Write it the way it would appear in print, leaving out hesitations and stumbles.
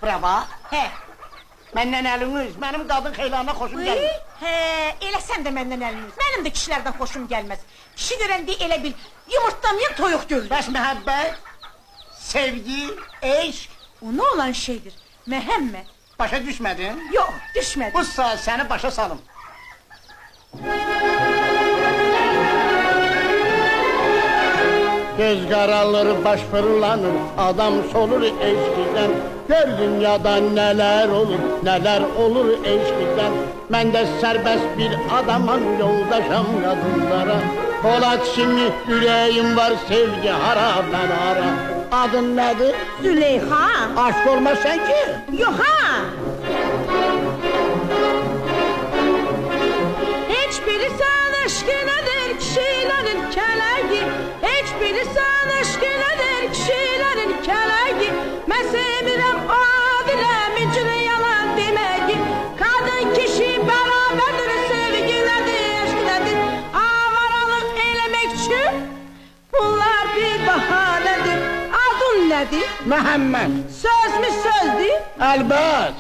Bravo. He. Məndən əliniz, mənim qadın xeylanına xoşum gəlir. He, elə sən də məndən əliniz. Mənim də kişilərdən xoşum gəlməz. Kişi görəndə elə bil, yumurtlamayan toyuq görür. Bəs məhəbbət, sevgi, eşq, O nə olan şeydir? Məhəmməd. başa düşmədin? Yox, düşmədi. Bu saat səni başa salım. Göz qaralır, baş fırlanır, adam solur eşqdən. Gör dünyada nələr olur eşqdən. Mən də sərbəst bir adamam, yoldaşam qadınlara. Polad kimi ürəyim var, sevgi hara, mən hara. Adın nədir? Züleyxa. Aşk olmaz sən ki? Yox ha. Heç bilirsən aşk elədir kişilərin kələyi. Heç bilirsən aşk elədir kişilərin kələyi. Mən sevirəm o diləmin cürə yalan deməyi. Qadın kişi bərabərdir, sevgilədir, eşqilədir. Avaralıq eləmək üçün bunlar bir bahanədir. Adın nədir? Məhəmməd. Söz mü sözdür? Əlbət.